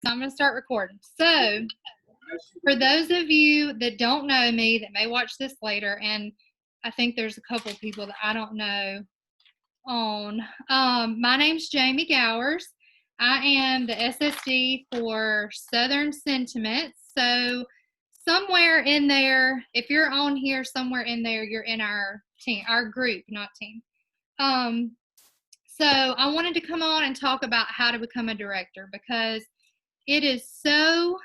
So I'm going to start recording. So for those of you that don't know me, that may watch this later, and I think there's a couple of people that I don't know on, my name's Jamie Gowers. I am the SSD for Southern Sentiments. So somewhere in there, if you're on here, somewhere in there, you're in our team, our group, not team. So I wanted to come on and talk about how to become a director because it is so,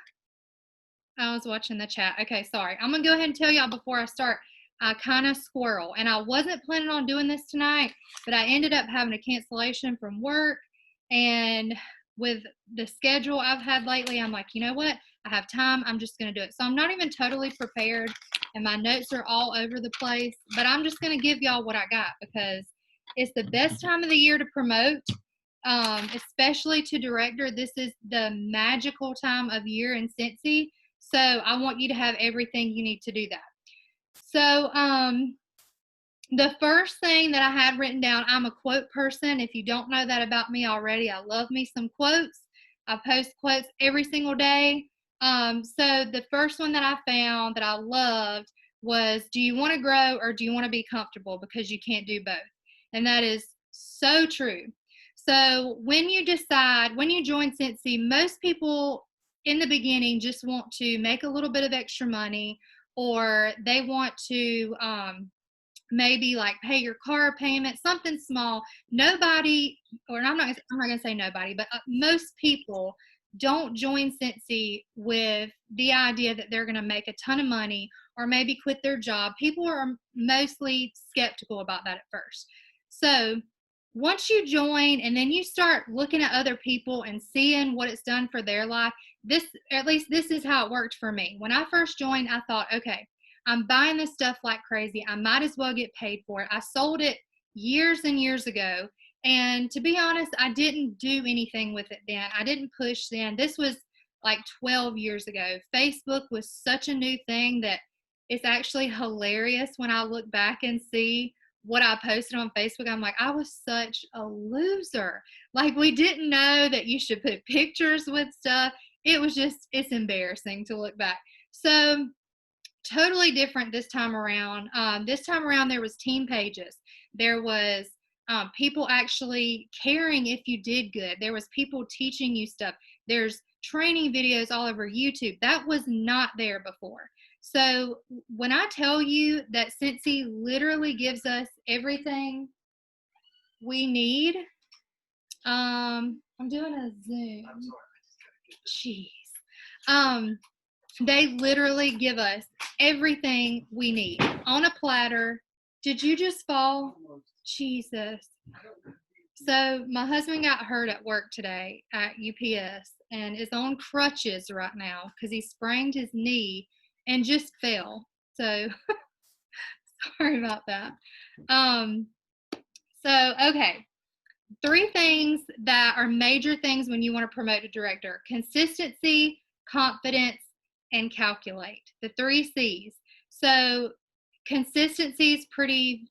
I was watching the chat. Okay, sorry. I'm going to go ahead and tell y'all before I start. I kind of squirrel, and I wasn't planning on doing this tonight, but I ended up having a cancellation from work, and with the schedule I've had lately, I'm like, you know what? I have time. I'm just going to do it. So I'm not even totally prepared, and my notes are all over the place, but I'm just going to give y'all what I got because it's the best time of the year to promote, especially to director. This is the magical time of year in Scentsy. So I want you to have everything you need to do that. So the first thing that I had written down, I'm a quote person. If you don't know that about me already, I love me some quotes. I post quotes every single day. So the first one that I found that I loved was, do you want to grow or do you want to be comfortable? Because you can't do both. And that is so true. So when you decide, when you join Scentsy, most people in the beginning just want to make a little bit of extra money, or they want to maybe like pay your car payment, something small. Nobody, or I'm not going to say nobody, but most people don't join Scentsy with the idea that they're going to make a ton of money or maybe quit their job. People are mostly skeptical about that at first. So once you join and then you start looking at other people and seeing what it's done for their life, this, at least this is how it worked for me. When I first joined, I thought, okay, I'm buying this stuff like crazy. I might as well get paid for it. I sold it years and years ago. And to be honest, I didn't do anything with it then. I didn't push then. This was like 12 years ago. Facebook was such a new thing that it's actually hilarious when I look back and see what I posted on Facebook. I'm like, I was such a loser. Like, we didn't know that you should put pictures with stuff. It was just, it's embarrassing to look back. So totally different this time around. This time around, there was team pages. There was people actually caring if you did good. There was people teaching you stuff. There's training videos all over YouTube. That was not there before. So when I tell you that Scentsy literally gives us everything we need, I'm doing a Zoom. Jeez. They literally give us everything we need on a platter. Did you just fall? Jesus. So my husband got hurt at work today at UPS and is on crutches right now because he sprained his knee and just fell. So sorry about that. So, okay. 3 things that are major things when you want to promote a director: consistency, confidence, and calculate. The 3 C's. So consistency is pretty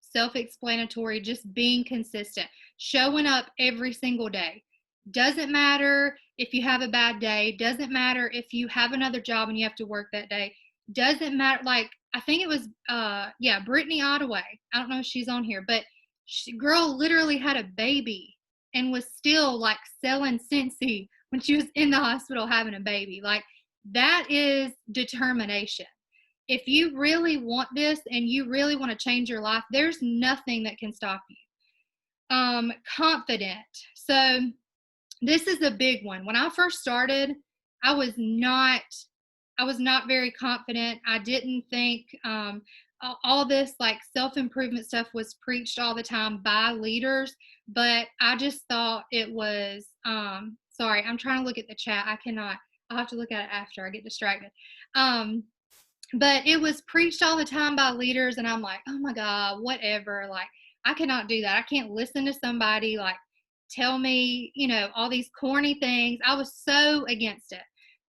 self-explanatory, just being consistent, showing up every single day. Doesn't matter if you have a bad day, doesn't matter if you have another job and you have to work that day, doesn't matter. Like, I think it was Brittany Ottaway. I don't know if she's on here, but girl literally had a baby and was still like selling Scentsy when she was in the hospital having a baby. Like, that is determination. If you really want this and you really want to change your life, there's nothing that can stop you. Confident. So this is a big one. When I first started, I was not very confident. I didn't think all this like self-improvement stuff was preached all the time by leaders, but I just thought it was, sorry, I'm trying to look at the chat. I'll have to look at it after I get distracted. But it was preached all the time by leaders, and I'm like, oh my God, whatever. Like, I cannot do that. I can't listen to somebody like tell me, all these corny things. I was so against it.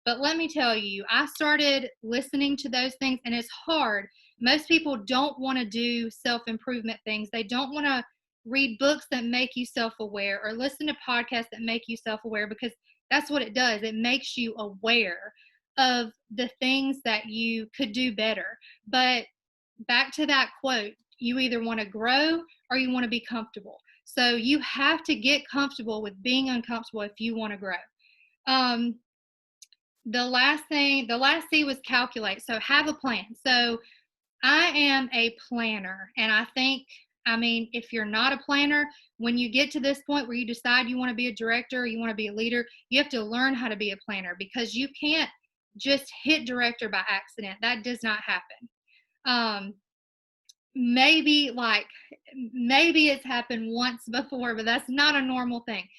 But let me tell you, I started listening to those things, and it's hard. Most people don't want to do self-improvement things. They don't want to read books that make you self-aware or listen to podcasts that make you self-aware because That's what it does. It makes you aware of the things that you could do better. But back to that quote, you either want to grow or you want to be comfortable. So you have to get comfortable with being uncomfortable if you want to grow. Um, the last C was calculate. So have a plan. So I am a planner, and I mean, if you're not a planner, when you get to this point where you decide you want to be a director, or you want to be a leader, you have to learn how to be a planner, because you can't just hit director by accident. That does not happen. Um, maybe it's happened once before, but that's not a normal thing.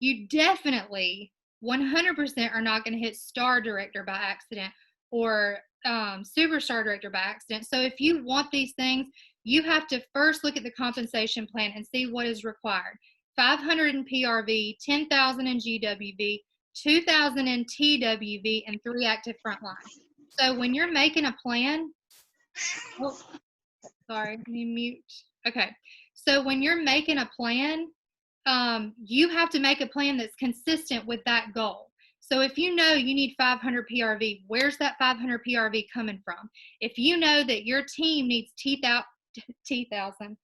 You definitely 100% are not going to hit star director by accident, or superstar director by accident. So if you want these things, you have to first look at the compensation plan and see what is required. 500 in PRV, 10,000 in GWV, 2,000 in TWV, and 3 active frontline. So when you're making a plan, oh, sorry, let me mute. Okay. So when you're making a plan, you have to make a plan that's consistent with that goal. So if you know you need 500 PRV, where's that 500 PRV coming from? If you know that your team needs 10,000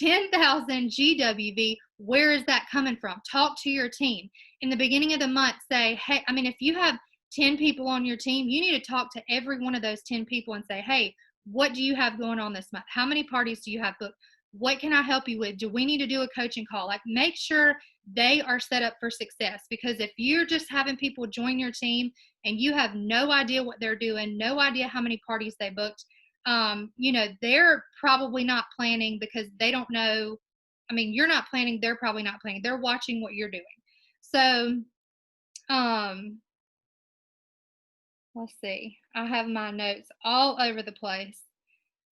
GWV, where is that coming from? Talk to your team. In the beginning of the month, say, hey, I mean, if you have 10 people on your team, you need to talk to every one of those 10 people and say, hey, what do you have going on this month? How many parties do you have booked? What can I help you with? Do we need to do a coaching call? Like, make sure they are set up for success, because if you're just having people join your team and you have no idea what they're doing, no idea how many parties they booked, they're probably not planning, because they don't know. I mean, you're not planning, they're probably not planning. They're watching what you're doing. So, let's see. I have my notes all over the place.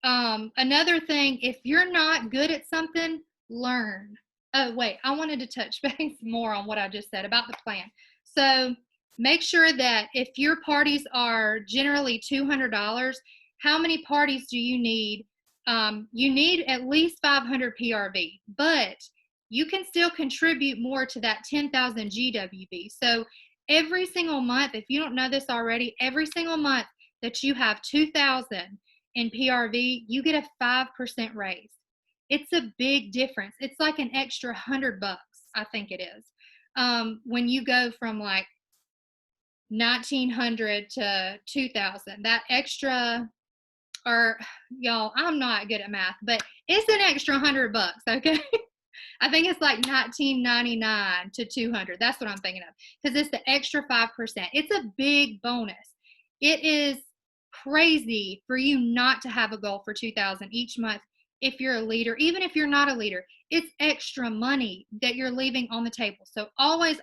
Another thing, if you're not good at something, learn. Oh, wait, I wanted to touch base more on what I just said about the plan. So make sure that if your parties are generally $200, how many parties do you need? You need at least 500 PRV, but you can still contribute more to that 10,000 GWV. So every single month, if you don't know this already, every single month that you have 2,000 in PRV, you get a 5% raise. It's a big difference. It's like an extra $100, I think it is. When you go from like 1,900 to 2,000, that extra, or y'all, I'm not good at math, but it's an extra $100, okay? I think it's like 1999 to 200. That's what I'm thinking of, because it's the extra 5%. It's a big bonus. It is crazy for you not to have a goal for 2,000 each month if you're a leader. Even if you're not a leader, it's extra money that you're leaving on the table. So always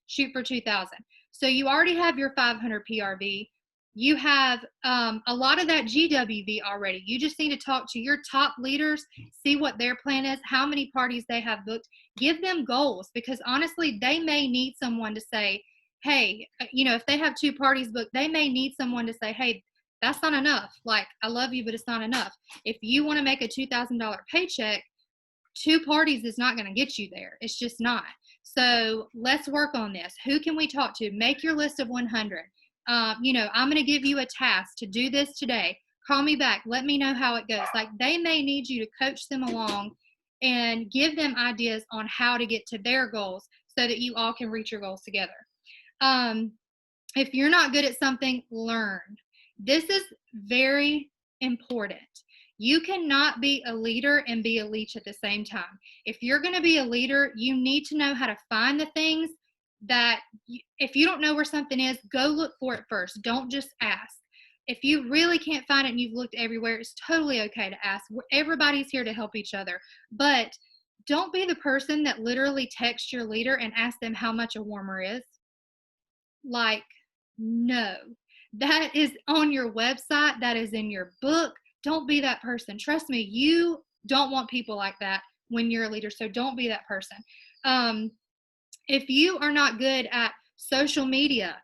shoot for 2,000. So you already have your 500 PRV. You have a lot of that GWV already. You just need to talk to your top leaders, see what their plan is, how many parties they have booked. Give them goals, because honestly, they may need someone to say, hey, if they have 2 parties booked, they may need someone to say, hey, that's not enough. Like, I love you, but it's not enough. If you want to make a $2,000 paycheck, 2 parties is not going to get you there. It's just not. So let's work on this. Who can we talk to? Make your list of 100. I'm going to give you a task to do this today. Call me back. Let me know how it goes. Like, they may need you to coach them along and give them ideas on how to get to their goals so that you all can reach your goals together. If you're not good at something, learn. This is very important. You cannot be a leader and be a leech at the same time. If you're going to be a leader, you need to know how to find the things that, if you don't know where something is, go look for it first. Don't just ask. If you really can't find it and you've looked everywhere, it's totally okay to ask. Everybody's here to help each other. But don't be the person that literally texts your leader and asks them how much a warmer is. Like, no. That is on your website. That is in your book. Don't be that person. Trust me, you don't want people like that when you're a leader. So don't be that person. If you are not good at social media,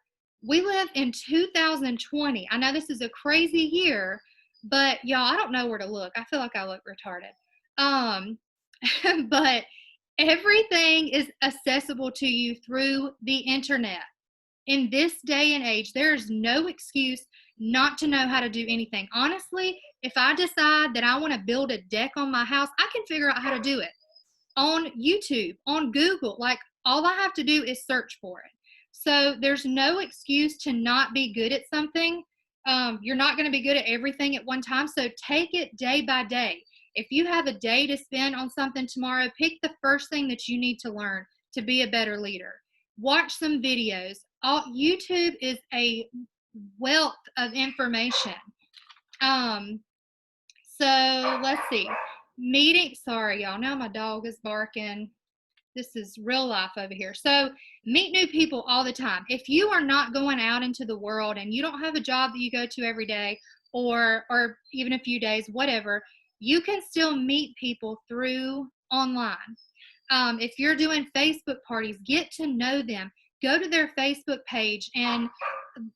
we live in 2020. I know this is a crazy year, but y'all, I don't know where to look. I feel like I look retarded. But everything is accessible to you through the internet. In this day and age, there is no excuse not to know how to do anything. Honestly, if I decide that I want to build a deck on my house, I can figure out how to do it on YouTube, on Google. Like, all I have to do is search for it. So there's no excuse to not be good at something. You're not going to be good at everything at one time. So take it day by day. If you have a day to spend on something tomorrow, pick the first thing that you need to learn to be a better leader. Watch some videos. YouTube is a wealth of information. So let's see. Sorry, y'all. Now my dog is barking. This is real life over here. So meet new people all the time. If you are not going out into the world and you don't have a job that you go to every day, or even a few days, whatever, you can still meet people through online. If you're doing Facebook parties, get to know them. Go to their Facebook page. And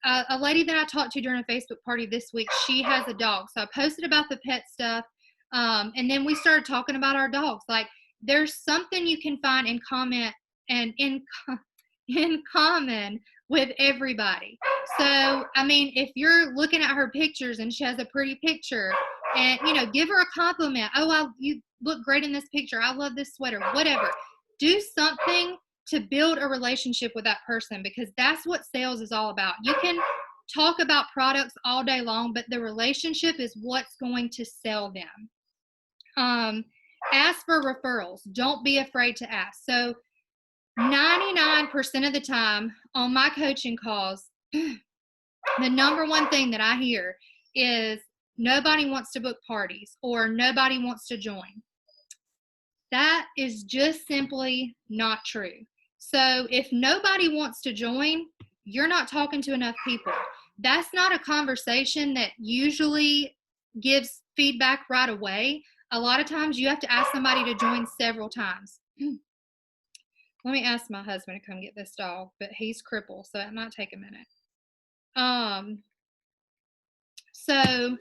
a lady that I talked to during a Facebook party this week, she has a dog. So I posted about the pet stuff. And then we started talking about our dogs. Like, there's something you can find in comment and in common with everybody. So, I mean, if you're looking at her pictures and she has a pretty picture, and, give her a compliment. Oh, you look great in this picture. I love this sweater, whatever. Do something to build a relationship with that person, because that's what sales is all about. You can talk about products all day long, but the relationship is what's going to sell them. Ask for referrals. Don't be afraid to ask. So 99% of the time on my coaching calls, the number one thing that I hear is nobody wants to book parties or nobody wants to join. That is just simply not true. So if nobody wants to join, you're not talking to enough people. That's not a conversation that usually gives feedback right away. A lot of times you have to ask somebody to join several times. Let me ask my husband to come get this dog, but he's crippled, so it might take a minute. So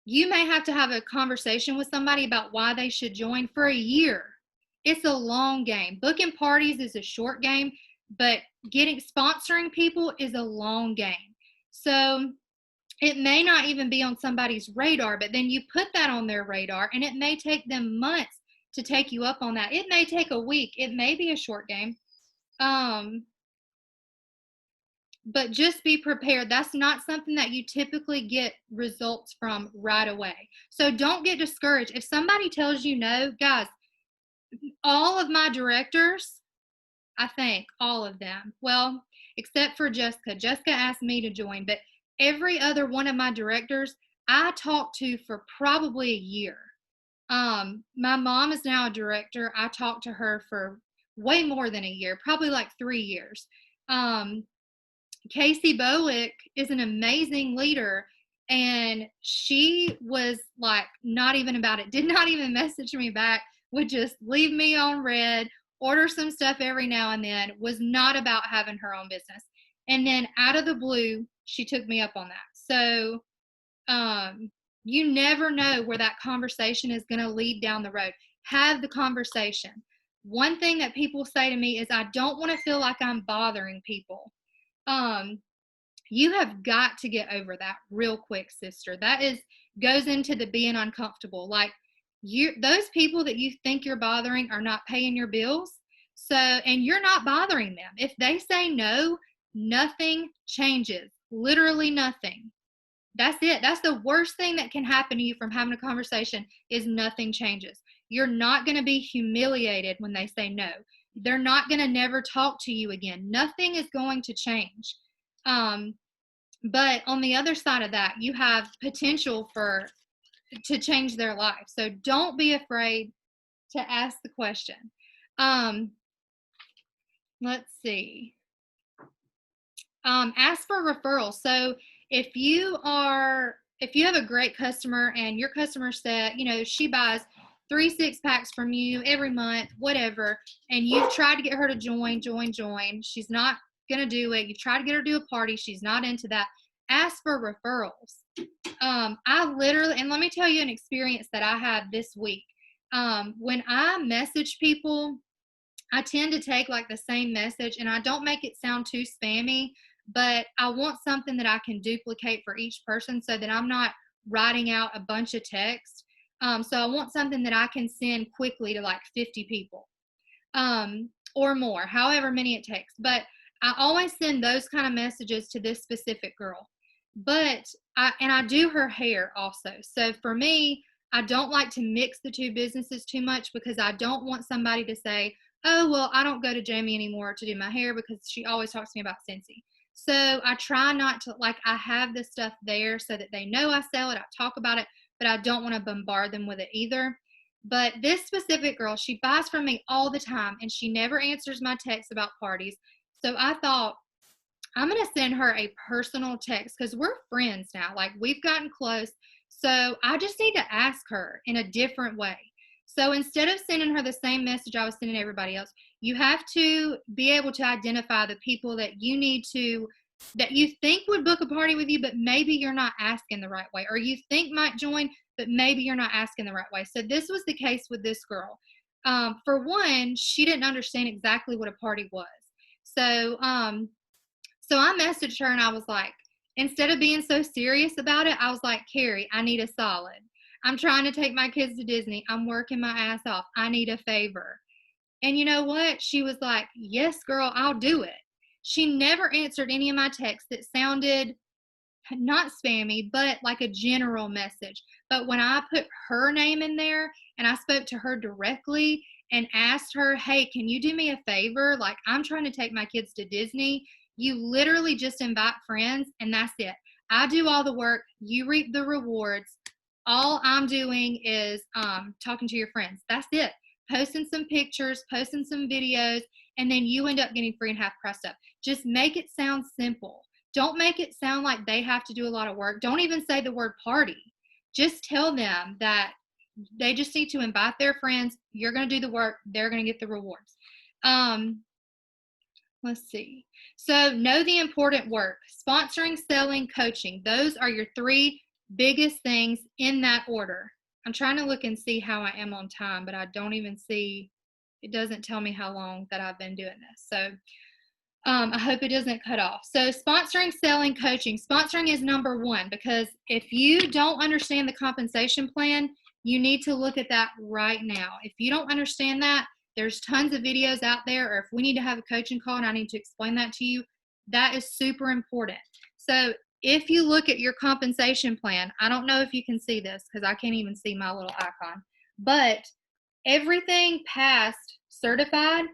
you may have to have a conversation with somebody about why they should join for a year. It's a long game. Booking parties is a short game, but sponsoring people is a long game. So it may not even be on somebody's radar, but then you put that on their radar, and it may take them months to take you up on that. It may take a week. It may be a short game. But just be prepared. That's not something that you typically get results from right away. So don't get discouraged. If somebody tells you no, guys, all of my directors, I think all of them, well, except for Jessica. Jessica asked me to join, but every other one of my directors I talked to for probably a year. My mom is now a director. I talked to her for way more than a year, probably like 3 years. Casey Bowick is an amazing leader, and she was like not even about it, did not even message me back, would just leave me on red, order some stuff every now and then, was not about having her own business. And then out of the blue, she took me up on that. So you never know where that conversation is going to lead down the road. Have the conversation. One thing that people say to me is, I don't want to feel like I'm bothering people. You have got to get over that real quick, sister. That goes into the being uncomfortable. Like, those people that you think you're bothering are not paying your bills. So, and you're not bothering them. If they say no, nothing changes. Literally nothing. That's it. That's the worst thing that can happen to you from having a conversation, is nothing changes. You're not going to be humiliated when they say no. They're not going to never talk to you again. Nothing is going to change. But on the other side of that, you have potential to change their life. So don't be afraid to ask the question. Let's see. Ask for referrals. So if you have a great customer and your customer said, she buys 3 6-packs from you every month, whatever, and you've tried to get her to join, she's not going to do it. You've tried to get her to do a party. She's not into that. Ask for referrals. And let me tell you an experience that I had this week. When I message people, I tend to take like the same message, and I don't make it sound too spammy, but I want something that I can duplicate for each person so that I'm not writing out a bunch of text. So I want something that I can send quickly to like 50 people, or more, however many it takes. But I always send those kind of messages to this specific girl. But I do her hair also. So for me, I don't like to mix the two businesses too much because I don't want somebody to say, oh, well, I don't go to Jamie anymore to do my hair because she always talks to me about Scentsy. So I try not to, like, I have this stuff there so that they know I sell it, I talk about it, but I don't want to bombard them with it either. But this specific girl, she buys from me all the time and she never answers my texts about parties. So I thought, I'm going to send her a personal text because we're friends now. Like, we've gotten close. So I just need to ask her in a different way. So instead of sending her the same message I was sending everybody else, you have to be able to identify the people that you need to, that you think would book a party with you, but maybe you're not asking the right way, or you think might join, but maybe you're not asking the right way. So this was the case with this girl. For one, she didn't understand exactly what a party was. So, so I messaged her and I was like, instead of being so serious about it, I was like, Carrie, I need a solid. I'm trying to take my kids to Disney. I'm working my ass off. I need a favor. And you know what? She was like, yes, girl, I'll do it. She never answered any of my texts that sounded not spammy, but like a general message. But when I put her name in there and I spoke to her directly and asked her, hey, can you do me a favor? Like, I'm trying to take my kids to Disney. You literally just invite friends and that's it. I do all the work. You reap the rewards. All I'm doing is talking to your friends. That's it. Posting some pictures, posting some videos, and then you end up getting free and half price stuff. Just make it sound simple. Don't make it sound like they have to do a lot of work. Don't even say the word party. Just tell them that they just need to invite their friends. You're going to do the work. They're going to get the rewards. Let's see. So know the important work. Sponsoring, selling, coaching. Those are your three biggest things in that order. I'm trying to look and see how I am on time, but I don't even see, it doesn't tell me how long that I've been doing this. So I hope it doesn't cut off. So sponsoring, selling, coaching. Sponsoring is number one because if you don't understand the compensation plan, you need to look at that right now. If you don't understand that, there's tons of videos out there, or if we need to have a coaching call and I need to explain that to you, that is super important. So if you look at your compensation plan, I don't know if you can see this because I can't even see my little icon, but everything past certified,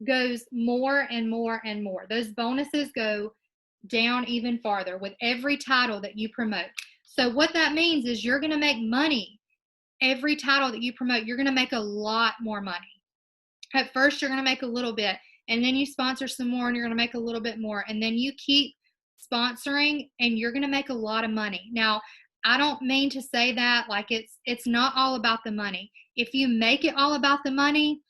goes more and more and more. Those bonuses go down even farther with every title that you promote. So what that means is you're going to make money. Every title that you promote, you're going to make a lot more money. At first, you're going to make a little bit, and then you sponsor some more and you're going to make a little bit more, and then you keep sponsoring and you're going to make a lot of money. Now, I don't mean to say that like it's not all about the money. If you make it all about the money,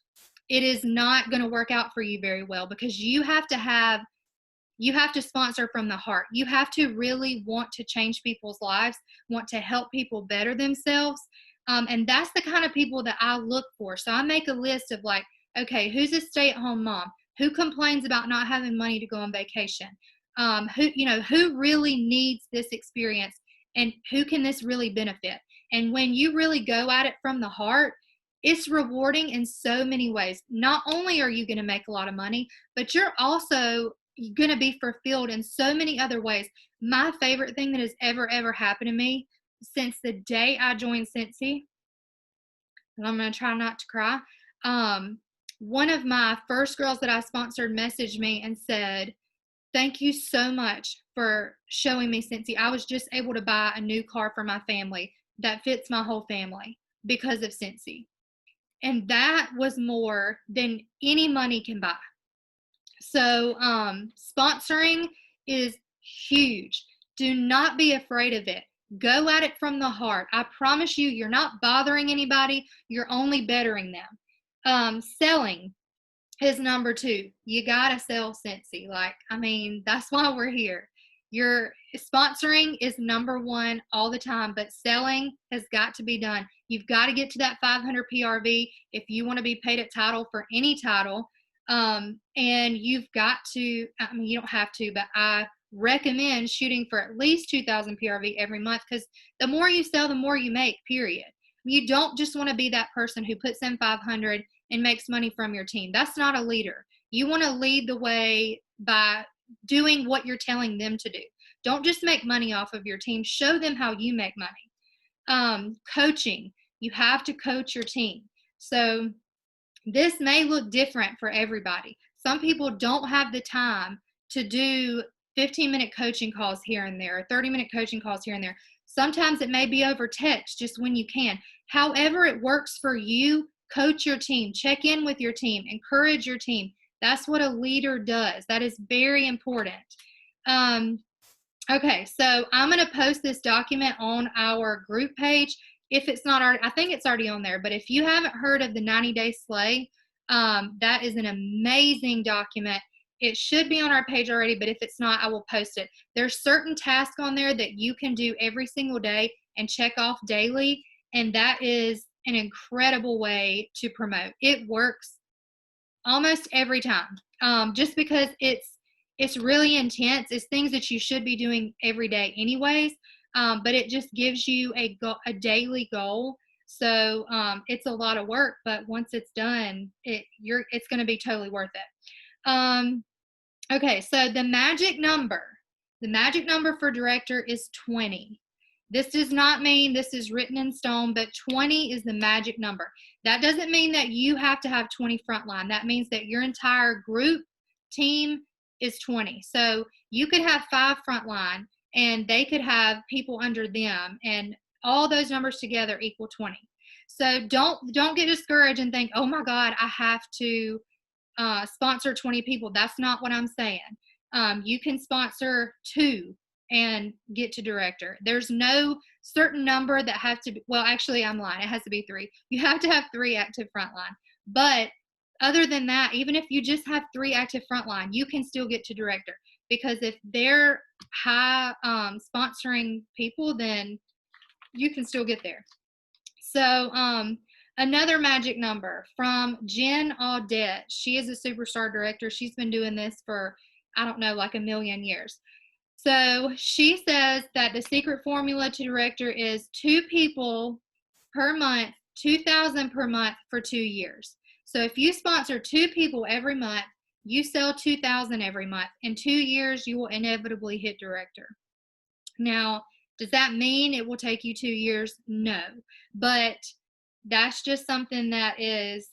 it is not going to work out for you very well because you have to sponsor from the heart. You have to really want to change people's lives, want to help people better themselves. And that's the kind of people that I look for. So I make a list of like, okay, who's a stay-at-home mom? Who complains about not having money to go on vacation? Who really needs this experience and who can this really benefit? And when you really go at it from the heart, it's rewarding in so many ways. Not only are you going to make a lot of money, but you're also going to be fulfilled in so many other ways. My favorite thing that has ever happened to me since the day I joined Scentsy, and I'm going to try not to cry. One of my first girls that I sponsored messaged me and said, thank you so much for showing me Scentsy. I was just able to buy a new car for my family that fits my whole family because of Scentsy. And that was more than any money can buy. So sponsoring is huge. Do not be afraid of it. Go at it from the heart. I promise you, you're not bothering anybody. You're only bettering them. Selling is number two. You got to sell Scentsy. That's why we're here. Your sponsoring is number one all the time, but selling has got to be done. You've got to get to that 500 PRV if you want to be paid at title for any title. And you've got to, I mean, you don't have to, but I recommend shooting for at least 2,000 PRV every month, because the more you sell, the more you make, period. You don't just want to be that person who puts in 500 and makes money from your team. That's not a leader. You want to lead the way by doing what you're telling them to do. Don't just make money off of your team. Show them how you make money. Coaching. You have to coach your team. So this may look different for everybody. Some people don't have the time to do 15-minute coaching calls here and there, 30-minute coaching calls here and there. Sometimes it may be over text, just when you can. However it works for you, coach your team, check in with your team, encourage your team. That's what a leader does. That is very important. Okay, so I'm going to post this document on our group page. If it's not already, I think it's already on there, but if you haven't heard of the 90-Day Slay, that is an amazing document. It should be on our page already, but if it's not, I will post it. There's certain tasks on there that you can do every single day and check off daily, and that is an incredible way to promote. It works almost every time, just because it's really intense. It's things that you should be doing every day anyways, but it just gives you a daily goal. So it's a lot of work, but once it's done, it's going to be totally worth it. Okay, so the magic number for director is 20. This does not mean this is written in stone, but 20 is the magic number. That doesn't mean that you have to have 20 frontline. That means that your entire group team is 20. So you could have 5 frontline and they could have people under them, and all those numbers together equal 20. So don't get discouraged and think, oh my God, I have to sponsor 20 people. That's not what I'm saying. You can sponsor 2 and get to director. There's no certain number that has to be, well, actually I'm lying. It has to be 3. You have to have 3 active frontline. But other than that, even if you just have 3 active frontline, you can still get to director, because if they're high sponsoring people, then you can still get there. So another magic number from Jen Audette. She is a superstar director. She's been doing this for, I don't know, like a million years. So she says that the secret formula to director is 2 people per month, 2,000 per month for 2 years. So if you sponsor 2 people every month, you sell 2,000 every month. In 2 years, you will inevitably hit director. Now, does that mean it will take you 2 years? No, but that's just something that is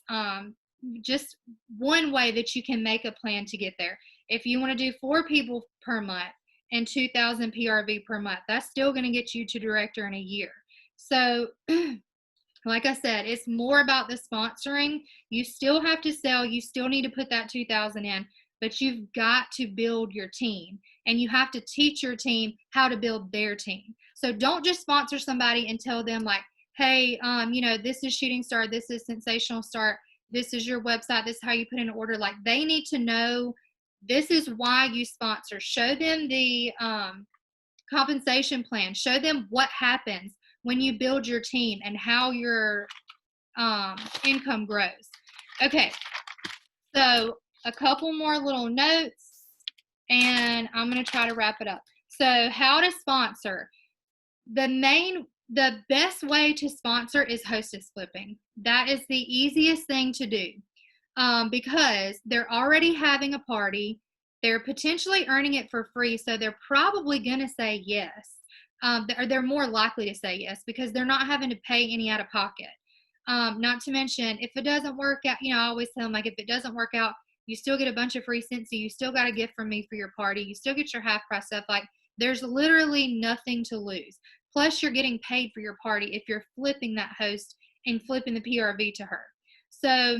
just one way that you can make a plan to get there. If you want to do 4 people per month and 2,000 PRV per month, that's still going to get you to director in a year. So like I said, it's more about the sponsoring. You still have to sell. You still need to put that 2,000 in, but you've got to build your team, and you have to teach your team how to build their team. So don't just sponsor somebody and tell them like, hey, this is Shooting Star, this is Sensational Start, this is your website, this is how you put in an order. Like, they need to know this is why you sponsor. Show them the compensation plan. Show them what happens when you build your team and how your income grows. Okay, so a couple more little notes, and I'm going to try to wrap it up. So how to sponsor. The best way to sponsor is hostess flipping. That is the easiest thing to do, because they're already having a party. They're potentially earning it for free, so they're probably going to say yes. They're more likely to say yes because they're not having to pay any out of pocket. Not to mention, if it doesn't work out, I always tell them, like, if it doesn't work out, you still get a bunch of free Scentsy. You still got a gift from me for your party. You still get your half price stuff. Like, there's literally nothing to lose. Plus, you're getting paid for your party if you're flipping that host and flipping the PRV to her. So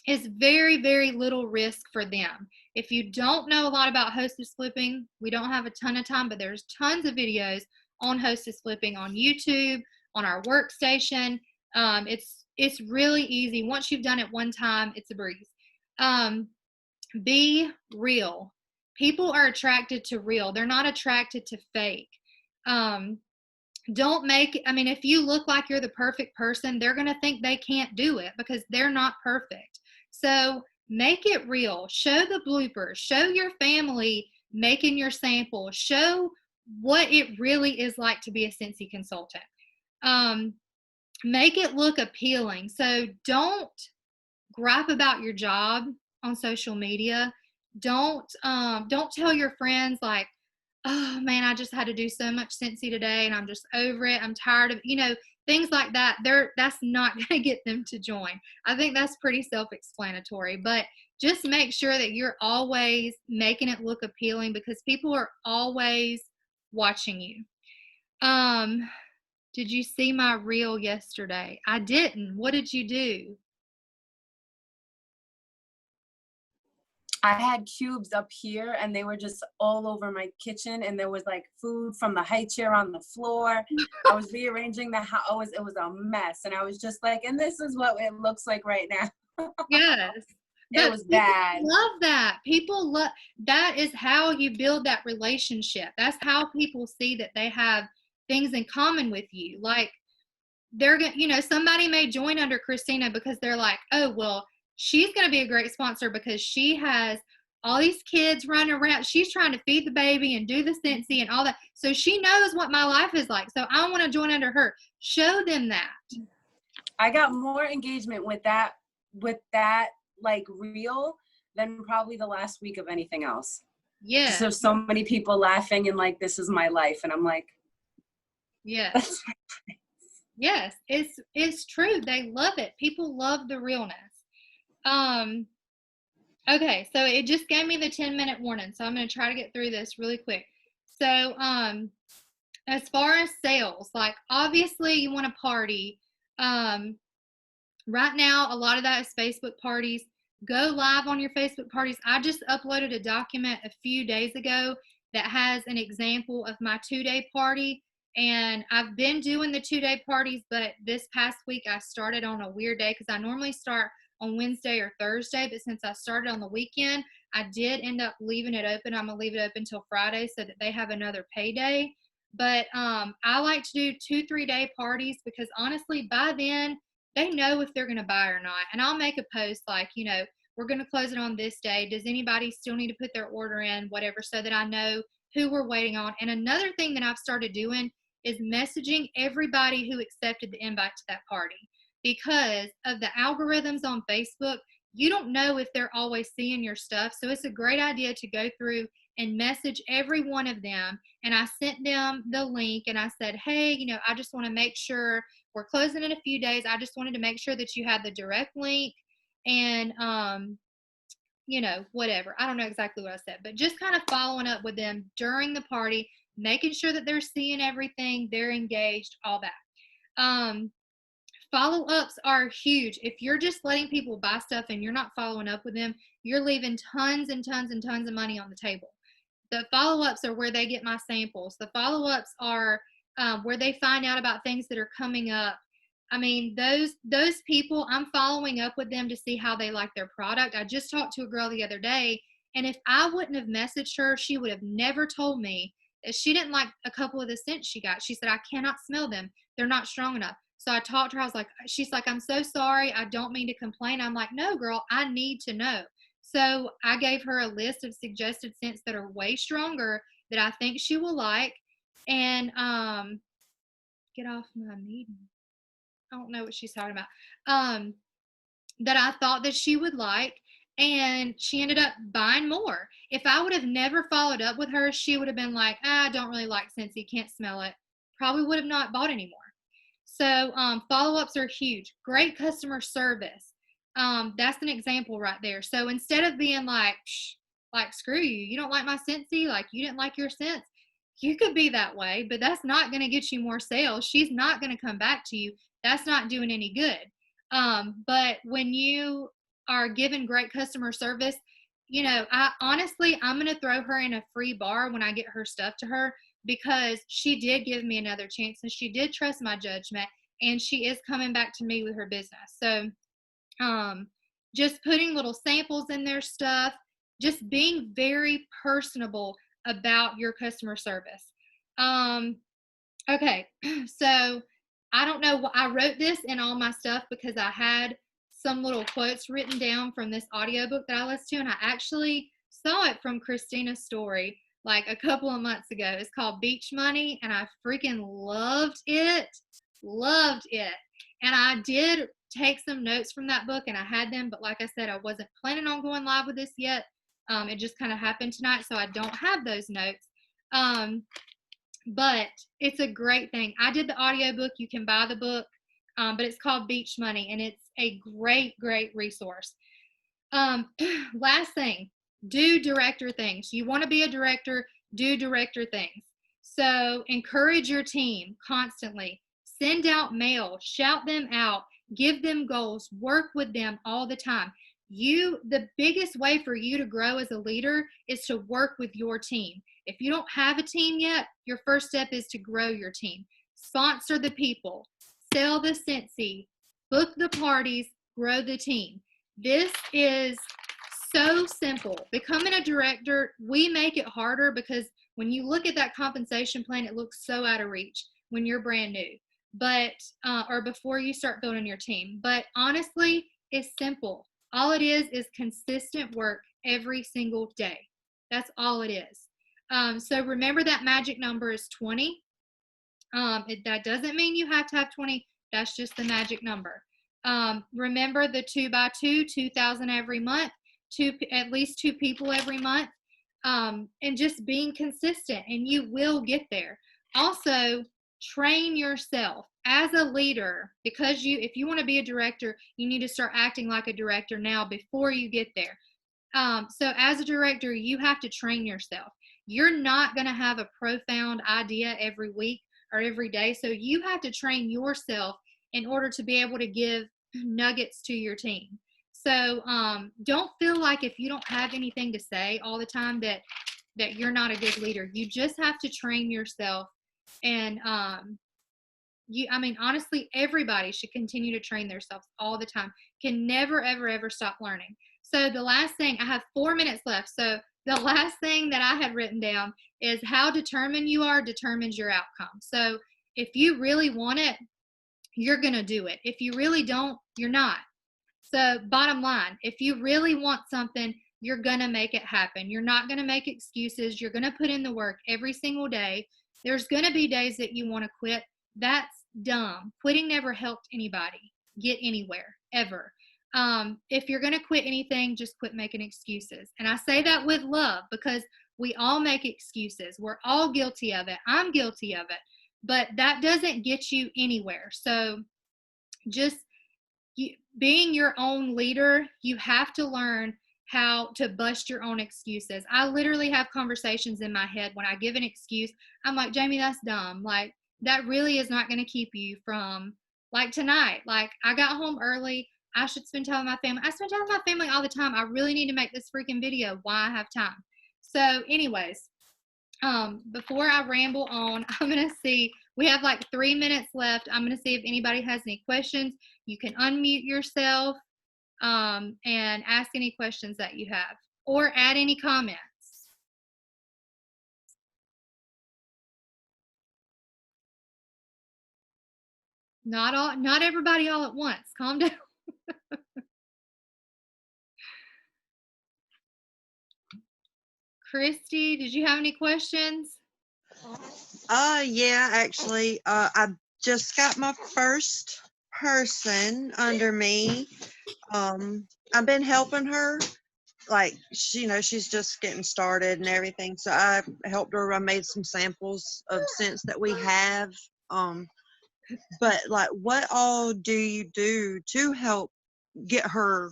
it's very, very little risk for them. If you don't know a lot about hostess flipping, we don't have a ton of time, but there's tons of videos on hostess flipping on YouTube, on our workstation. It's really easy. Once you've done it one time, it's a breeze. Be real. People are attracted to real. They're not attracted to fake. If you look like you're the perfect person, they're going to think they can't do it because they're not perfect. So Make it real. Show the bloopers. Show your family making your sample. Show what it really is like to be a Scentsy consultant. Um, make it look appealing. So don't gripe about your job on social media. Don't tell your friends like, oh man, I just had to do so much Scentsy today and I'm just over it. I'm tired of, things like that. That's not going to get them to join. I think that's pretty self-explanatory, but just make sure that you're always making it look appealing because people are always watching you. Did you see my reel yesterday? I didn't. What did you do? I had cubes up here and they were just all over my kitchen, and there was like food from the high chair on the floor. I was rearranging the house. It was a mess. And I was just like, and this is what it looks like right now. Yes. It But was people bad. love that. People love that is how you build that relationship. That's how people see that they have things in common with you. Like they're going to, somebody may join under Christina because they're like, oh, well, she's going to be a great sponsor because she has all these kids running around. She's trying to feed the baby and do the Scentsy and all that. So she knows what my life is like. So I want to join under her. Show them that. I got more engagement with that like reel than probably the last week of anything else. Yeah. There's so many people laughing and like, this is my life. And I'm like, yes. Yes, it's true. They love it. People love the realness. Okay, so it just gave me the 10-minute warning. So I'm going to try to get through this really quick. So, as far as sales, like obviously you want to party. Right now, a lot of that is Facebook parties. Go live on your Facebook parties. I just uploaded a document a few days ago that has an example of my 2-day party. And I've been doing the 2-day parties, but this past week I started on a weird day because I normally start on Wednesday or Thursday. But since I started on the weekend, I did end up leaving it open. I'm going to leave it open until Friday so that they have another payday. But I like to do 2-3 day parties because honestly, by then, they know if they're going to buy or not. And I'll make a post like, we're going to close it on this day. Does anybody still need to put their order in, whatever, so that I know who we're waiting on. And another thing that I've started doing is messaging everybody who accepted the invite to that party. Because of the algorithms on Facebook, you don't know if they're always seeing your stuff. So it's a great idea to go through and message every one of them. And I sent them the link and I said, hey, I just want to make sure we're closing in a few days. I just wanted to make sure that you had the direct link and, whatever. I don't know exactly what I said, but just kind of following up with them during the party, making sure that they're seeing everything, they're engaged, all that. Follow-ups are huge. If you're just letting people buy stuff and you're not following up with them, you're leaving tons and tons and tons of money on the table. The follow-ups are where they get my samples. The follow-ups are where they find out about things that are coming up. I mean, those people, I'm following up with them to see how they like their product. I just talked to a girl the other day, and if I wouldn't have messaged her, she would have never told me that she didn't like a couple of the scents she got. She said, I cannot smell them. They're not strong enough. So I talked to her. I was like, she's like, I'm so sorry. I don't mean to complain. I'm like, no, girl, I need to know. So I gave her a list of suggested scents that are way stronger that I think she will like. And get off my meeting. I don't know what she's talking about. That I thought that she would like. And she ended up buying more. If I would have never followed up with her, she would have been like, I don't really like Scentsy, can't smell it. Probably would have not bought anymore. So follow-ups are huge. Great customer service. That's an example right there. So instead of being like screw you, you don't like my Scentsy, like you didn't like your scents, you could be that way, but that's not going to get you more sales. She's not going to come back to you. That's not doing any good. But when you are given great customer service, I'm going to throw her in a free bar when I get her stuff to her because she did give me another chance and she did trust my judgment and she is coming back to me with her business. So just putting little samples in their stuff, just being very personable about your customer service. Okay, so I don't know. I wrote this in all my stuff because I had some little quotes written down from this audiobook that I listened to, and I actually saw it from Christina's story like a couple of months ago. It's called Beach Money, and I freaking loved it. Loved it. And I did take some notes from that book, and I had them, but like I said, I wasn't planning on going live with this yet. It just kind of happened tonight, so I don't have those notes. But it's a great thing. I did the audiobook. You can buy the book, but it's called Beach Money, and it's a great, great resource. Last thing, do director things. You want to be a director, do director things. So encourage your team constantly. Send out mail, shout them out, give them goals, work with them all the time. The biggest way for you to grow as a leader is to work with your team. If you don't have a team yet, your first step is to grow your team. Sponsor the people, sell the Scentsy, book the parties, grow the team. This is so simple. Becoming a director, we make it harder because when you look at that compensation plan, it looks so out of reach when you're brand new, or before you start building your team. But honestly, it's simple. All it is consistent work every single day. That's all it is. So remember that magic number is 20. That doesn't mean you have to have 20. That's just the magic number. Remember the 2x2, 2,000 every month, at least 2 people every month, and just being consistent, and you will get there. Also, train yourself as a leader, because if you want to be a director, you need to start acting like a director now before you get there. So as a director, you have to train yourself. You're not going to have a profound idea every week or every day, so you have to train yourself in order to be able to give nuggets to your team. So don't feel like if you don't have anything to say all the time that you're not a good leader. You just have to train yourself. And honestly, everybody should continue to train themselves all the time. Can never, ever, ever stop learning. So the last thing, I have 4 minutes left. So the last thing that I had written down is how determined you are determines your outcome. So if you really want it, you're going to do it. If you really don't, you're not. So bottom line, if you really want something, you're going to make it happen. You're not going to make excuses. You're going to put in the work every single day. There's going to be days that you want to quit. That's dumb. Quitting never helped anybody get anywhere, ever. If you're going to quit anything, just quit making excuses. And I say that with love, because we all make excuses. We're all guilty of it. I'm guilty of it. But that doesn't get you anywhere. So just being your own leader, you have to learn how to bust your own excuses. I literally have conversations in my head when I give an excuse. I'm like, Jamie, that's dumb. Like, that really is not going to keep you from, like tonight, like I got home early. I should spend time with my family. I spend time with my family all the time. I really need to make this freaking video while I have time. So anyways, before I ramble on, I'm going to see, we have like 3 minutes left. I'm going to see if anybody has any questions. You can unmute yourself and ask any questions that you have, or add any comments. Not everybody all at once. Calm down. Christy, did you have any questions? Yeah, actually, I just got my first person under me. I've been helping her, like, she's just getting started and everything. So I helped her. I made some samples of scents that we have. But like, what all do you do to help get her,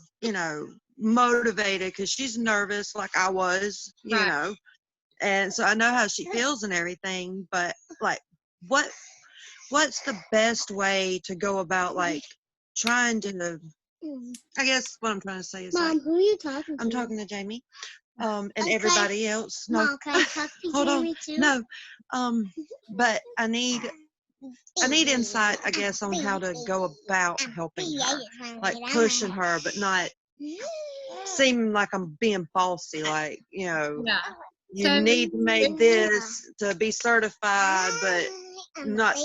motivated? Because she's nervous, like I was, Right. and so I know how she feels and everything. But like, what's the best way to go about, like, trying to, I guess what I'm trying to say is, Mom, like, who are you talking to? I'm talking to Jamie, and Okay. everybody else. No, Mom, can I talk to hold on. Jamie too? No, but I need insight, I guess, on how to go about helping her, like pushing her, but not seeming like I'm being bossy, like, Yeah. you So- need to make this to be certified, but not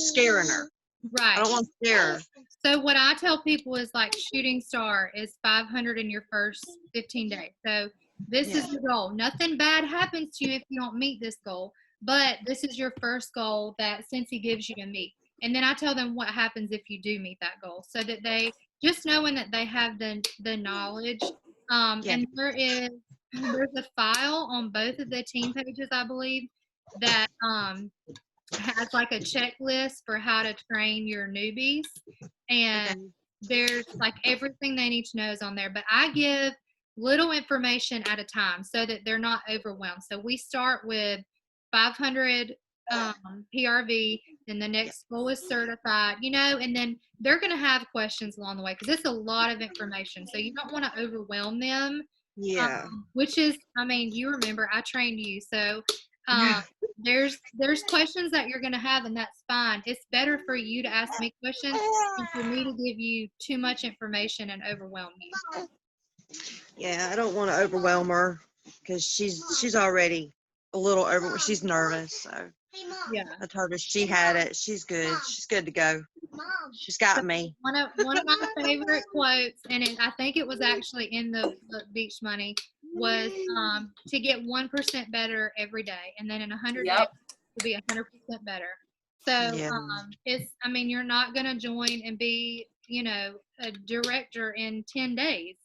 scaring her. Right. I don't want to scare her. So what I tell people is like shooting star is 500 in your first 15 days. So this is the goal. Nothing bad happens to you if you don't meet this goal, but this is your first goal that Scentsy gives you to meet. And then I tell them what happens if you do meet that goal, so that they just knowing that they have the knowledge. Yeah. And there's a file on both of the team pages, I believe, that has like a checklist for how to train your newbies, and Okay. there's like everything they need to know is on there, but I give little information at a time so that they're not overwhelmed. So we start with 500 PRV, then the next goal is certified, and then they're going to have questions along the way because it's a lot of information, so you don't want to overwhelm them. Yeah. Which is, I mean, you remember I trained you, so um, there's questions that you're gonna have, and that's fine. It's better for you to ask me questions than for me to give you too much information and overwhelm you. Yeah, I don't want to overwhelm her because she's already a little over. She's nervous, so Yeah. I told her she had it. She's good. She's good to go. She's got me. One of my favorite quotes, and I think it was actually in the book Beach Money, was to get 1% better every day, and then in 100 days Yep. to be 100% better. So Yeah. I mean, you're not gonna join and be, a director in 10 days,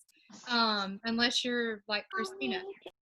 unless you're like Christina.